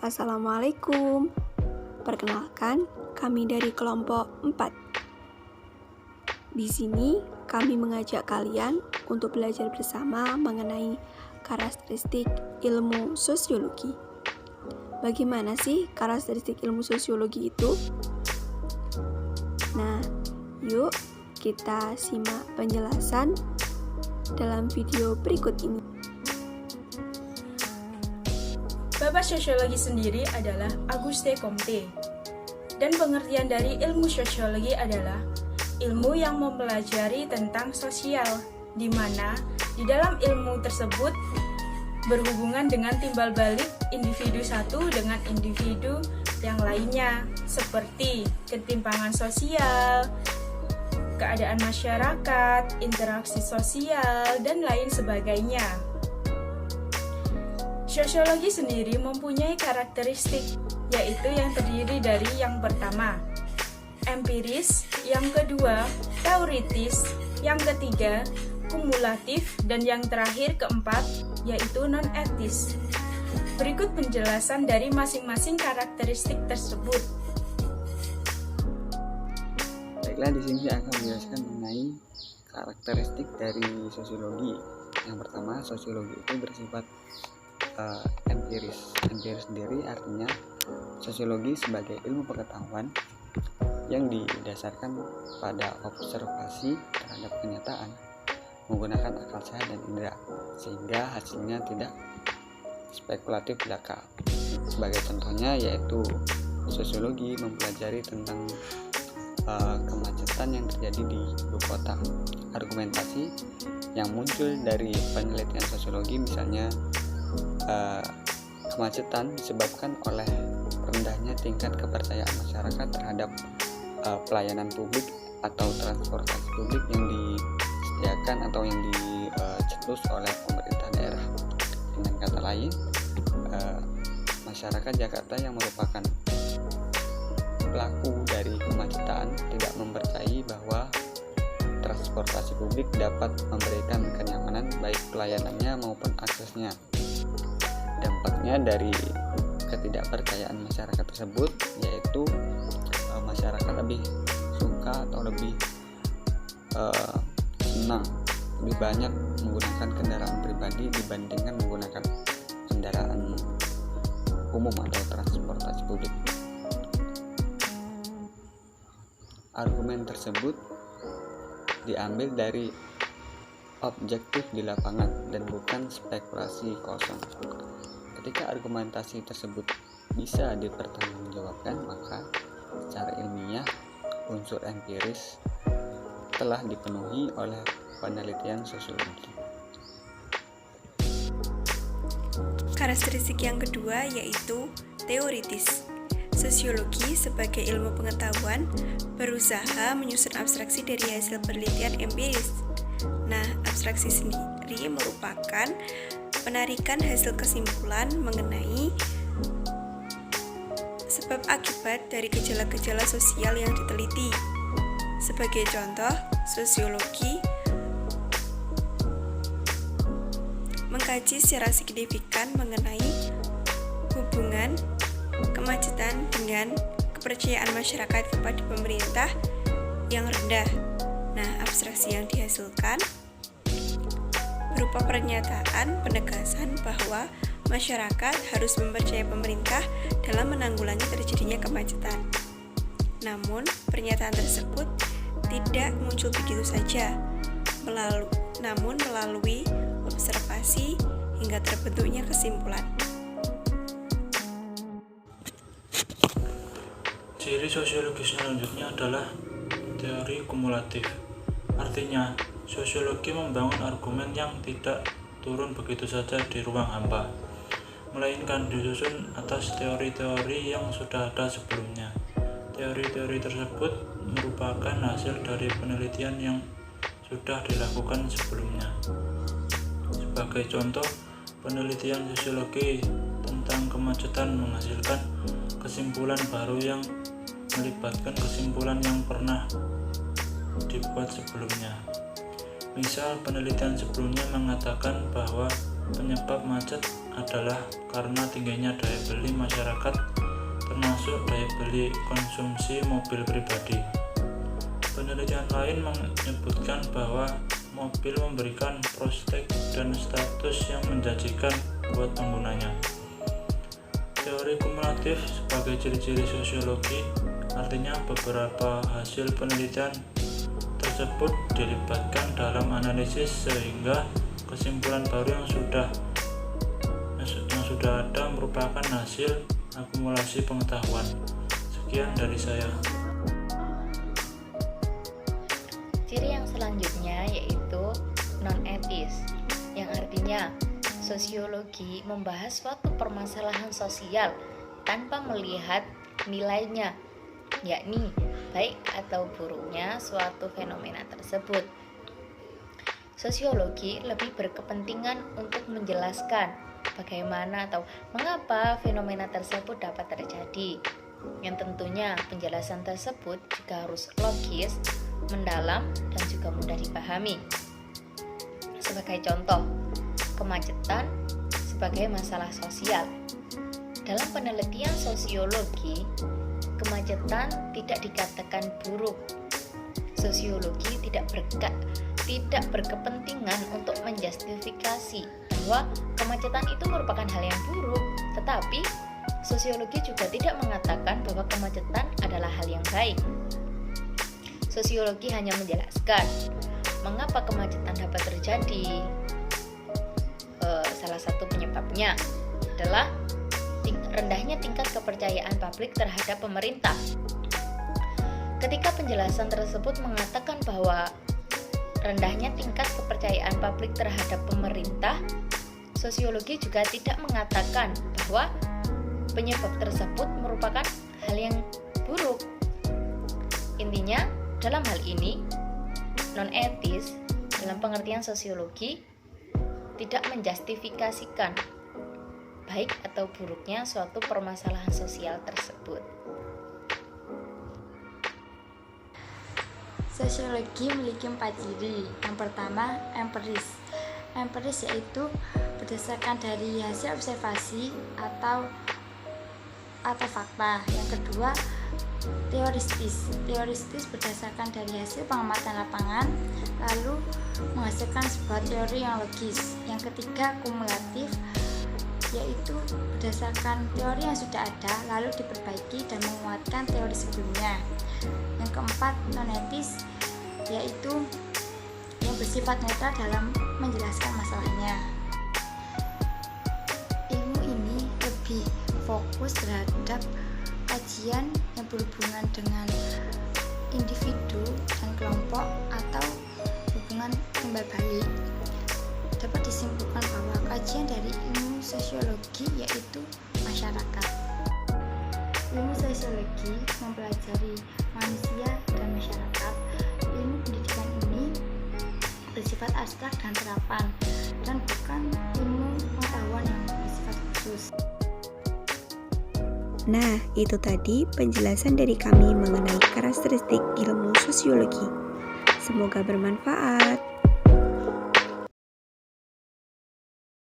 Assalamualaikum. Perkenalkan, kami dari kelompok 4. Di sini, kami mengajak kalian untuk belajar bersama mengenai karakteristik ilmu sosiologi. Bagaimana sih karakteristik ilmu sosiologi itu? Nah, yuk kita simak penjelasan dalam video berikut ini. Bapak sosiologi sendiri adalah Auguste Comte, dan pengertian dari ilmu sosiologi adalah ilmu yang mempelajari tentang sosial, di mana di dalam ilmu tersebut berhubungan dengan timbal balik individu satu dengan individu yang lainnya, seperti ketimpangan sosial, keadaan masyarakat, interaksi sosial, dan lain sebagainya. Sosiologi sendiri mempunyai karakteristik, yaitu yang terdiri dari yang pertama, empiris, yang kedua, teoritis, yang ketiga, kumulatif, dan yang terakhir keempat, yaitu non-etis. Berikut penjelasan dari masing-masing karakteristik tersebut. Baiklah, di sini saya akan menjelaskan mengenai karakteristik dari sosiologi. Yang pertama, sosiologi itu bersifat empiris. Empiris sendiri artinya sosiologi sebagai ilmu pengetahuan yang didasarkan pada observasi terhadap kenyataan menggunakan akal sehat dan indera, sehingga hasilnya tidak spekulatif belaka. Sebagai contohnya yaitu sosiologi mempelajari tentang kemacetan yang terjadi di ibu kota. Argumentasi yang muncul dari penelitian sosiologi misalnya kemacetan disebabkan oleh rendahnya tingkat kepercayaan masyarakat terhadap pelayanan publik atau transportasi publik yang disediakan atau yang dicetus oleh pemerintah daerah. Dengan kata lain, masyarakat Jakarta yang merupakan pelaku dari kemacetan tidak mempercayai bahwa transportasi publik dapat memberikan kenyamanan baik pelayanannya maupun aksesnya. Dampaknya dari ketidakpercayaan masyarakat tersebut yaitu masyarakat lebih suka atau lebih senang, lebih banyak menggunakan kendaraan pribadi dibandingkan menggunakan kendaraan umum atau transportasi publik. Argumen tersebut diambil dari objektif di lapangan dan bukan spekulasi kosong. Ketika argumentasi tersebut bisa dipertanggungjawabkan, maka secara ilmiah unsur empiris telah dipenuhi oleh penelitian sosiologi. Karakteristik yang kedua yaitu teoritis. Sosiologi sebagai ilmu pengetahuan berusaha menyusun abstraksi dari hasil penelitian empiris. Nah, abstraksi sendiri merupakan penarikan hasil kesimpulan mengenai sebab akibat dari gejala-gejala sosial yang diteliti. Sebagai contoh, sosiologi mengkaji secara signifikan mengenai hubungan kemacetan dengan kepercayaan masyarakat kepada pemerintah yang rendah. Nah, abstraksi yang dihasilkan berupa pernyataan penegasan bahwa masyarakat harus mempercayai pemerintah dalam menanggulangi terjadinya kemacetan. Namun, pernyataan tersebut tidak muncul begitu saja, namun melalui observasi hingga terbentuknya kesimpulan. Ciri sosiologi selanjutnya adalah teori kumulatif. Artinya, sosiologi membangun argumen yang tidak turun begitu saja di ruang hampa, melainkan disusun atas teori-teori yang sudah ada sebelumnya. Teori-teori tersebut merupakan hasil dari penelitian yang sudah dilakukan sebelumnya. Sebagai contoh, penelitian sosiologi tentang kemacetan menghasilkan kesimpulan baru yang melibatkan kesimpulan yang pernah dibuat sebelumnya. Misal, penelitian sebelumnya mengatakan bahwa penyebab macet adalah karena tingginya daya beli masyarakat, termasuk daya beli konsumsi mobil pribadi. Penelitian lain menyebutkan bahwa mobil memberikan prospek dan status yang menjanjikan buat penggunanya. Teori kumulatif sebagai ciri-ciri sosiologi, artinya beberapa hasil penelitian tersebut dilibatkan dalam analisis sehingga kesimpulan baru yang sudah ada merupakan hasil akumulasi pengetahuan. Sekian dari saya. Ciri yang selanjutnya yaitu non-etis, yang artinya sosiologi membahas suatu permasalahan sosial tanpa melihat nilainya, yakni baik atau buruknya suatu fenomena tersebut. Sosiologi lebih berkepentingan untuk menjelaskan bagaimana atau mengapa fenomena tersebut dapat terjadi, yang tentunya penjelasan tersebut juga harus logis, mendalam, dan juga mudah dipahami. Sebagai contoh, kemacetan sebagai masalah sosial. Dalam penelitian sosiologi, kemacetan tidak dikatakan buruk. Sosiologi tidak berkepentingan untuk menjustifikasi bahwa kemacetan itu merupakan hal yang buruk, tetapi sosiologi juga tidak mengatakan bahwa kemacetan adalah hal yang baik. Sosiologi hanya menjelaskan mengapa kemacetan dapat terjadi. Salah satu penyebabnya adalah rendahnya tingkat kepercayaan publik terhadap pemerintah. Ketika penjelasan tersebut mengatakan bahwa rendahnya tingkat kepercayaan publik terhadap pemerintah, sosiologi juga tidak mengatakan bahwa penyebab tersebut merupakan hal yang buruk. Intinya, dalam hal ini, non-etis dalam pengertian sosiologi tidak menjustifikasikan baik atau buruknya suatu permasalahan sosial tersebut. Sosiologi memiliki 4 ciri. Yang pertama, empiris. Empiris yaitu berdasarkan dari hasil observasi atau fakta. Yang kedua, teoristis. Teoristis berdasarkan dari hasil pengamatan lapangan lalu menghasilkan sebuah teori yang logis. Yang ketiga, kumulatif, yaitu berdasarkan teori yang sudah ada lalu diperbaiki dan menguatkan teori sebelumnya. Yang keempat, non-etis, yaitu yang bersifat netral dalam menjelaskan masalahnya. Ilmu ini lebih fokus terhadap kajian yang berhubungan dengan individu dan kelompok atau hubungan timbal balik. Dapat disimpulkan bahwa kajian dari ilmu sosiologi yaitu masyarakat. Ilmu sosiologi mempelajari manusia dan masyarakat. Ilmu pendidikan ini bersifat abstrak dan terapan, dan bukan ilmu pengetahuan yang bersifat khusus. Nah, itu tadi penjelasan dari kami mengenai karakteristik ilmu sosiologi. Semoga bermanfaat.